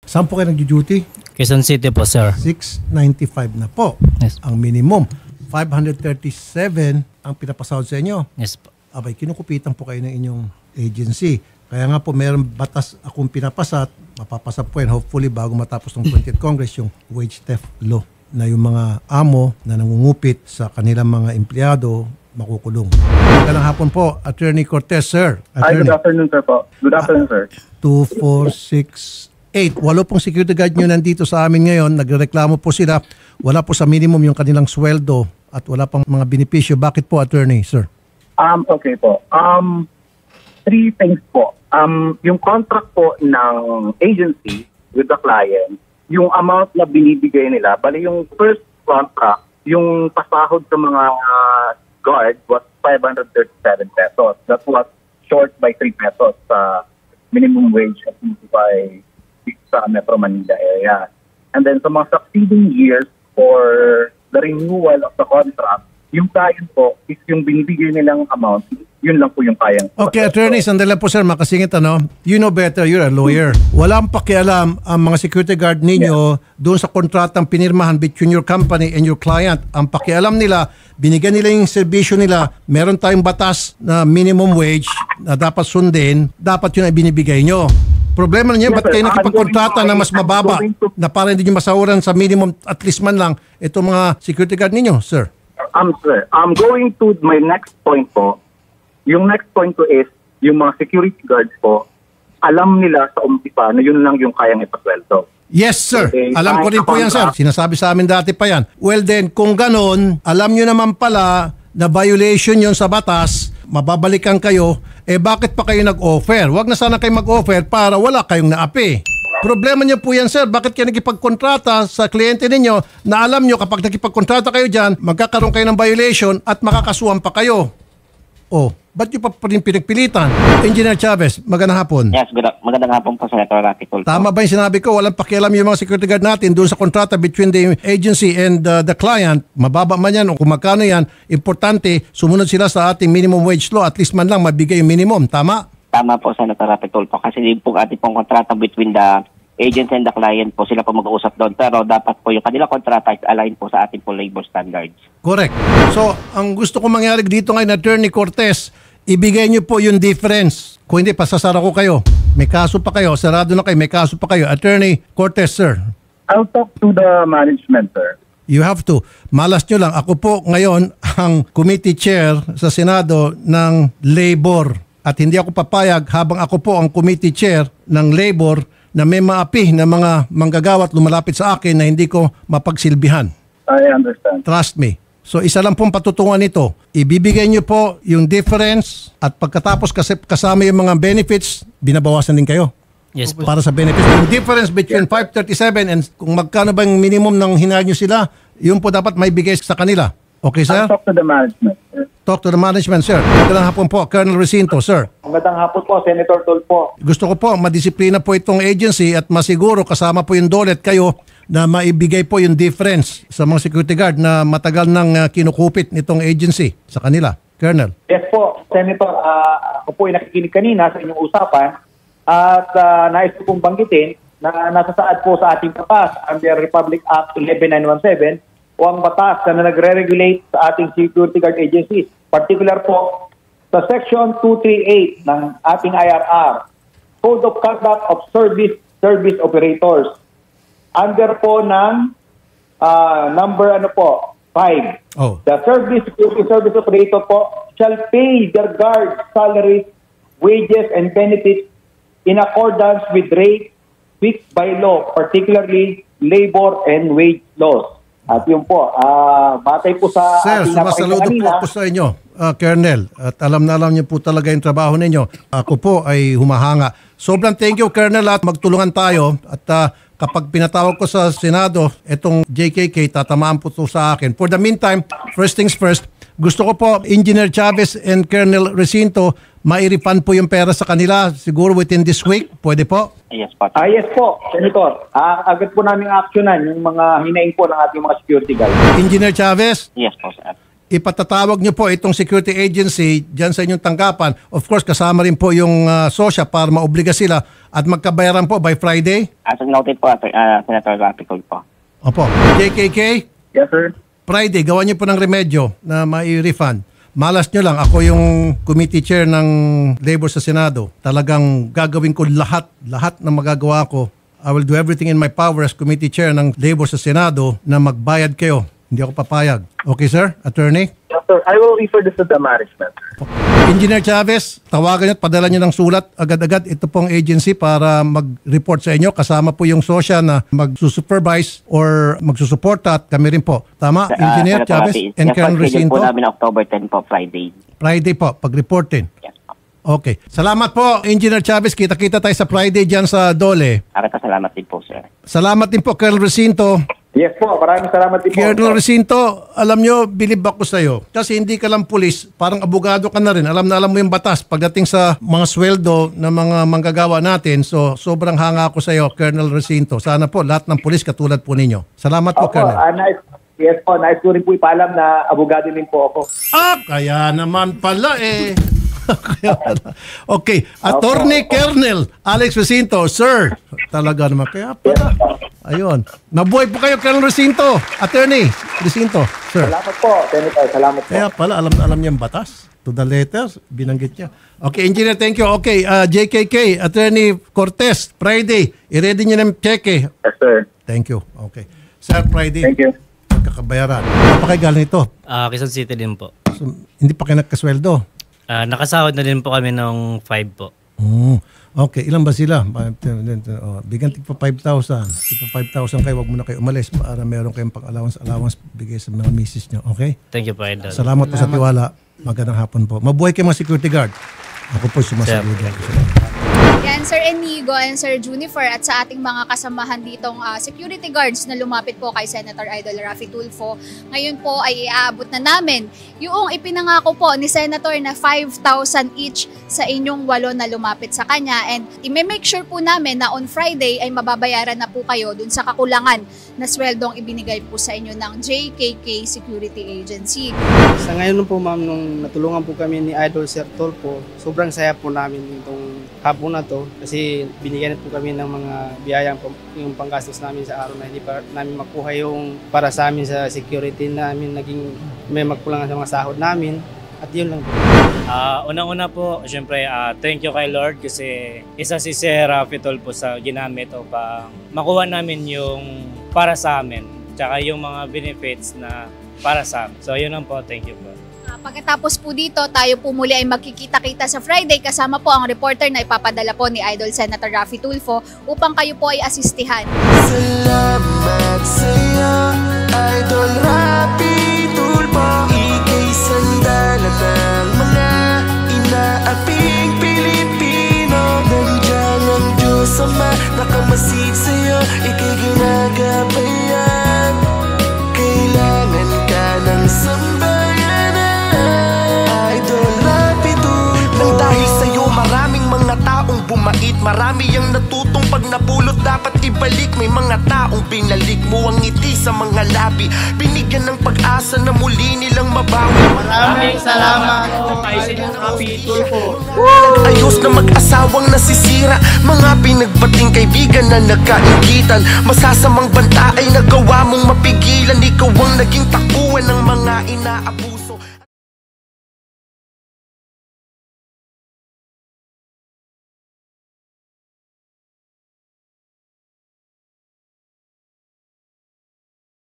Saan po kayo nag-duty? Quezon City po, sir. 695 na po. Yes. Ang minimum. 537 ang pinapasahod sa inyo. Yes po. Abay, kinukupitan po kayo ng inyong agency. Kaya nga po, mayroong batas akong pinapasat, mapapasa po yan hopefully bago matapos ng 20th Congress yung wage theft law na yung mga amo na nangungupit sa kanilang mga empleyado makukulong. Magandang hapon po, Attorney Cortez, sir. Hi, good afternoon, sir po. Good afternoon, sir. 2468. Walo pong security guard nyo nandito sa amin ngayon. Nagreklamo po sila. Wala po sa minimum yung kanilang sweldo at wala pang mga benepisyo. Bakit po, Attorney, sir? Okay po. Three things po. Yung contract po ng agency with the client, yung amount na binibigay nila, bali yung first contract, yung pasahod sa mga guard was 537 pesos. That was short by 3 pesos sa minimum wage at by sa Metro Manila area. And then sa mga succeeding years for the renewal of the contract, yung client po is yung binibigay nilang amount, yun lang po yung kayang. Okay, attorney, sandali po sir, makasingit ano. You know better, you're a lawyer. Walang pakialam ang mga security guard ninyo doon sa kontratang pinirmahan between your company and your client. Ang pakialam nila, binigyan nila yung serbisyo nila, meron tayong batas na minimum wage na dapat sundin, dapat yun ay binibigay nyo. Problema niyo, ba't kayo nakipagkontrata na mas mababa na para hindi nyo masahuran sa minimum at least man lang itong mga security guard ninyo, sir? Sir, I'm going to my next point po. Yung next point ko is, yung mga security guards po, alam nila sa umpisa na yun lang yung kayang ipasweldo. Yes, sir. Okay, Alam ko rin po yan, sir. Sinasabi sa amin dati pa yan. Well then, kung ganon, alam nyo naman pala na violation yon sa batas, mababalikan kayo, bakit pa kayo nag-offer? Huwag na sana kayo mag-offer para wala kayong naapi. Problema niyo po yan, sir. Bakit kayo nagkipagkontrata sa kliyente ninyo na alam nyo kapag nagkipagkontrata kayo dyan, magkakaroon kayo ng violation at makakasuhan pa kayo? Oh, ba't nyo pa rin pinagpilitan? Engineer Chavez, magandang hapon. Yes, magandang hapon po, Senator Rafi Tulfo. Tama ba yung sinabi ko? Walang pakialam yung mga security guard natin doon sa kontrata between the agency and the client. Mababa man yan o kung magkano yan, importante, sumunod sila sa ating minimum wage law. At least man lang mabigay yung minimum. Tama? Tama po, Senator Rafi Tulfo. Kasi din po ating pong kontrata between the agency and the client po, sila po mag-uusap doon. Pero dapat po yung kanila kontrata is align po sa ating po labor standards. Correct. So, ang gusto ko mangyari dito ngayon, Attorney Cortez, ibigay niyo po yung difference. Kung hindi, pasasara ko kayo. May kaso pa kayo. Sarado na kayo. May kaso pa kayo. Attorney Cortez, sir. I'll talk to the management, sir. You have to. Malas nyo lang. Ako po ngayon ang committee chair sa Senado ng Labor. At hindi ako papayag habang ako po ang committee chair ng Labor na may maapi na mga manggagawa at lumalapit sa akin na hindi ko mapagsilbihan. I understand. Trust me. So isa lang pong patutungan nito. Ibibigay niyo po yung difference at pagkatapos kasi kasama yung mga benefits, binabawasan din kayo. Yes po. Para sa benefits. Yung difference between 537 and kung magkano ba yung minimum ng hinahal niyo sila, yun po dapat may bigay sa kanila. Okay, sir? I'll talk to the management, sir. Talk to the management, sir. Magandang hapon po, Colonel Recinto, sir. Magandang hapon po, Senator Tulfo. Gusto ko po, madisiplina po itong agency at masiguro kasama po yung DOLE at kayo na maibigay po yung difference sa mga security guard na matagal nang kinukupit nitong agency sa kanila. Colonel. Yes po, Senator. Ako po ay nakikinig kanina sa inyong usapan at nais ko pong banggitin na nasasaad po sa ating batas under Republic Act 11917 o ang batas na nagre-regulate sa ating security guard agencies. Particular po sa Section 238 ng ating IRR, Code of Conduct of Service Operators. Under po ng number 5. Oh. The security service operator po shall pay their guards salaries, wages, and benefits in accordance with rates fixed by law, particularly labor and wage laws. At yun po, batay po sa Sir, ating sumasaludo kanina, po sa inyo, Colonel. At alam na alam niyo po talaga yung trabaho ninyo. Ako po ay humahanga. Sobrang thank you, Colonel, at magtulungan tayo. At kapag pinatawag ko sa Senado, itong JKK, tatamaan po ito sa akin. For the meantime, first things first, gusto ko po, Engineer Chavez and Colonel Recinto, mairifan po yung pera sa kanila siguro within this week. Pwede po? Yes po. yes po, Senator. Agad po namin actionan yung mga hinaing po ng ating mga security guard. Engineer Chavez? Yes po, sir. ipatatawag nyo po itong security agency dyan sa inyong tanggapan. Of course, kasama rin po yung SOSYA para maobliga sila at magkabayaran po by Friday. As noted po, Senator Rapicol po. Opo. JKK, Yes, sir. Friday, gawan nyo po ng remedyo na mai-refund. Malas nyo lang, ako yung committee chair ng labor sa Senado. Talagang gagawin ko lahat na magagawa ko. I will do everything in my power as committee chair ng labor sa Senado na magbayad kayo. Hindi ako papayag. Okay, sir? Attorney? Yes, sir. I will refer this to the management. Engineer Chavez, tawagan nyo at padala nyo ng sulat agad-agad ito pong agency para mag-report sa inyo. Kasama po yung SOSYA na mag-supervise or magsusuporta at kami rin po. Tama, Engineer Chavez and Colonel Recinto? po namin October 10 po, Friday. Friday po, pag-reportin. Yes po. Okay. Salamat po, Engineer Chavez. Kita-kita tayo sa Friday dyan sa Dole. Salamat din po, sir. Salamat din po, Colonel Recinto. Yes po, maraming salamat din po. Colonel Recinto, alam nyo, bilib ako sa'yo. Kasi hindi ka lang pulis, parang abogado ka na rin. Alam na alam mo yung batas pagdating sa mga sweldo ng mga manggagawa natin. So, sobrang hanga ako sa'yo, Colonel Recinto. Sana po, lahat ng pulis katulad po ninyo. Salamat po, Opo, Colonel. yes po, nais ko rin po ipaalam na abogado din po ako. Kaya naman pala eh. Okay, Attorney Colonel Alex Recinto, sir. Talaga naman, kaya pala. Ayun. Nabuhay po kayo, Colonel Recinto. Attorney Recinto, sir. Salamat po, Senator. Salamat po. Kaya pala, alam niya ang batas. To the letters, binanggit niya. Okay, Engineer, thank you. Okay, JKK, Attorney Cortez, Friday, i-ready niyo ng cheque. Yes, sir. Thank you. Okay. Sir, Friday. Thank you. Kakabayaran. Ano pa kayo galing ito? Quezon City din po. So, hindi pa kayo nagkasweldo? Nakasahod na din po kami ng 5 po. Okay, ilan ba sila? Bigyan tigpa 5,000. Tigpa 5,000 kayo, wag mo na kayo umalis para meron kayong pang-allowance bigay sa mga misis nyo. Okay? Thank you po, Idol. Salamat po sa tiwala. Magandang hapon po. Mabuhay kayo mga security guard. Ako po sumasagot. Yan, Sir Enigo and Sir Junifer at sa ating mga kasamahan ditong security guards na lumapit po kay Senator Idol Raffy Tulfo. Ngayon po ay iaabot na namin yung ipinangako po ni Senator na 5,000 each sa inyong 8 na lumapit sa kanya. And i-make sure po namin na on Friday ay mababayaran na po kayo dun sa kakulangan na sweldong ibinigay po sa inyo ng JKK Security Agency. Sa ngayon po ma'am, nung natulungan po kami ni Idol Sir Tulfo, sobrang saya po namin itong hapon na to kasi binigyan po kami ng mga biyayang yung panggastos namin sa araw na hindi pa namin makuha yung para sa amin sa security namin, naging may magkulangan sa mga sahod namin at yun lang po. Unang-una po, syempre, thank you kay Lord kasi isa si Sir Raffy Tulfo sa ginamit upang makuha namin yung para sa amin tsaka yung mga benefits na para sa amin. So yun lang po, thank you po. Pagkatapos po dito, tayo po muli ay magkikita-kita sa Friday kasama po ang reporter na ipapadala po ni Idol Senator Raffy Tulfo upang kayo po ay asistihan. Salamat sa'yo, Idol Raffy Tulfo. Ika'y sandalan ng mga inaaping Pilipino. Nandiyan ang Diyos Ama, nakamasid sa'yo, ika'y ginagabayan. Kailangan ka ng sambayanan, Idol Raffy Tulfo. Nang dahil sa'yo maraming mga taong bumait, marami ang natutong pag napulot dapat ibalik. May mga taong binalik mo ang ngiti sa mga labi, binigyan ng pag-asa na muli nilang mabawi. Maraming salamat po kay Sir Raffy Tulfo. Nag-ayos na mag-asawang nasisira, mga pinagbating kaibigan na nagkaingitan. Masasamang banta ay nagawa mong mapigilan, ikaw ang naging takuan ng mga inaabuso.